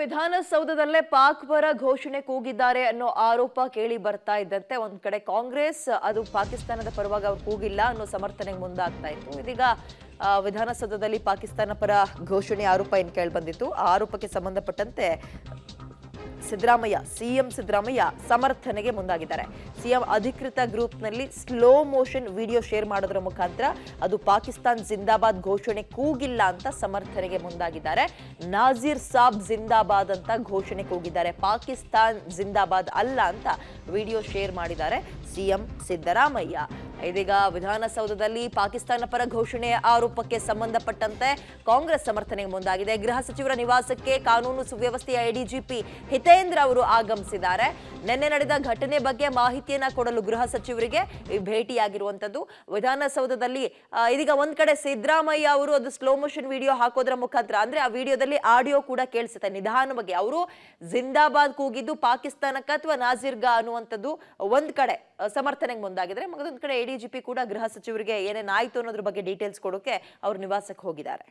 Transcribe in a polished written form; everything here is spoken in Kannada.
ವಿಧಾನಸೌಧದಲ್ಲೇ ಪಾಕ್ ಪರ ಘೋಷಣೆ ಕೂಗಿದ್ದಾರೆ ಅನ್ನೋ ಆರೋಪ ಕೇಳಿ ಬರ್ತಾ ಇದ್ದಂತೆ ಒಂದ್ ಕಡೆ ಕಾಂಗ್ರೆಸ್ ಅದು ಪಾಕಿಸ್ತಾನದ ಪರವಾಗಿ ಅವ್ರು ಕೂಗಿಲ್ಲ ಅನ್ನೋ ಸಮರ್ಥನೆಗೆ ಮುಂದಾಗ್ತಾ ಇತ್ತು. ಇದೀಗ ವಿಧಾನಸೌಧದಲ್ಲಿ ಪಾಕಿಸ್ತಾನ ಪರ ಘೋಷಣೆ ಆರೋಪ ಏನ್ ಕೇಳಿ ಬಂದಿತ್ತು. ಆ ಆರೋಪಕ್ಕೆ ಸಂಬಂಧಪಟ್ಟಂತೆ ಸಿಎಂ ಸಿದ್ದರಾಮಯ್ಯ ಸಮರ್ಥನೆಗೆ ಮುಂದಾಗಿದ್ದಾರೆ. ಸಿಎಂ ಅಧಿಕೃತ ಗ್ರೂಪ್ನಲ್ಲಿ ಸ್ಲೋ ಮೋಷನ್ ವಿಡಿಯೋ ಶೇರ್ ಮಾಡೋದ್ರ ಮುಖಾಂತರ ಅದು ಪಾಕಿಸ್ತಾನ್ ಜಿಂದಾಬಾದ್ ಘೋಷಣೆ ಕೂಗಿಲ್ಲ ಅಂತ ಸಮರ್ಥನೆಗೆ ಮುಂದಾಗಿದ್ದಾರೆ. ನಾಜೀರ್ ಸಾಬ್ ಜಿಂದಾಬಾದ್ ಅಂತ ಘೋಷಣೆ ಕೂಗಿದ್ದಾರೆ, ಪಾಕಿಸ್ತಾನ್ ಜಿಂದಾಬಾದ್ ಅಲ್ಲ ಅಂತ ವಿಡಿಯೋ ಶೇರ್ ಮಾಡಿದ್ದಾರೆ ಸಿಎಂ ಸಿದ್ದರಾಮಯ್ಯ. ಇದೀಗ ವಿಧಾನಸೌಧದಲ್ಲಿ ಪಾಕಿಸ್ತಾನ ಪರ ಘೋಷಣೆಯ ಆರೋಪಕ್ಕೆ ಸಂಬಂಧಪಟ್ಟಂತೆ ಕಾಂಗ್ರೆಸ್ ಸಮರ್ಥನೆಗೆ ಮುಂದಾಗಿದೆ. ಗೃಹ ಸಚಿವರ ನಿವಾಸಕ್ಕೆ ಕಾನೂನು ಸುವ್ಯವಸ್ಥೆಯ ಎಡಿಜಿಪಿ ಹಿತೇಂದ್ರ ಅವರು ಆಗಮಿಸಿದ್ದಾರೆ. ನಿನ್ನೆ ನಡೆದ ಘಟನೆ ಬಗ್ಗೆ ಮಾಹಿತಿಯನ್ನ ಕೊಡಲು ಗೃಹ ಸಚಿವರಿಗೆ ಭೇಟಿಯಾಗಿರುವಂತದ್ದು. ವಿಧಾನಸೌಧದಲ್ಲಿ ಇದೀಗ ಒಂದ್ ಕಡೆ ಸಿದ್ದರಾಮಯ್ಯ ಅವರು ಅದು ಸ್ಲೋ ಮೋಷನ್ ವಿಡಿಯೋ ಹಾಕೋದ್ರ ಮುಖಾಂತರ, ಅಂದ್ರೆ ಆ ವಿಡಿಯೋದಲ್ಲಿ ಆಡಿಯೋ ಕೂಡ ಕೇಳಿಸುತ್ತೆ ನಿಧಾನವಾಗಿ. ಅವರು ಜಿಂದಾಬಾದ್ ಕೂಗಿದ್ದು ಪಾಕಿಸ್ತಾನಕ್ಕ ಅಥವಾ ನಾಜೀರ್ಗಾ ಅನ್ನುವಂಥದ್ದು ಒಂದ್ ಕಡೆ ಸಮರ್ಥನೆಗೆ ಮುಂದಾಗಿದ್ರೆ, ಮಗದೊಂದ್ ಕಡೆ ಎಡಿಜಿಪಿ ಕೂಡ ಗೃಹ ಸಚಿವರಿಗೆ ಏನೇನಾಯ್ತು ಅನ್ನೋದ್ರ ಬಗ್ಗೆ ಡೀಟೇಲ್ಸ್ ಕೊಡೋಕೆ ಅವ್ರ ನಿವಾಸಕ್ಕೆ ಹೋಗಿದ್ದಾರೆ.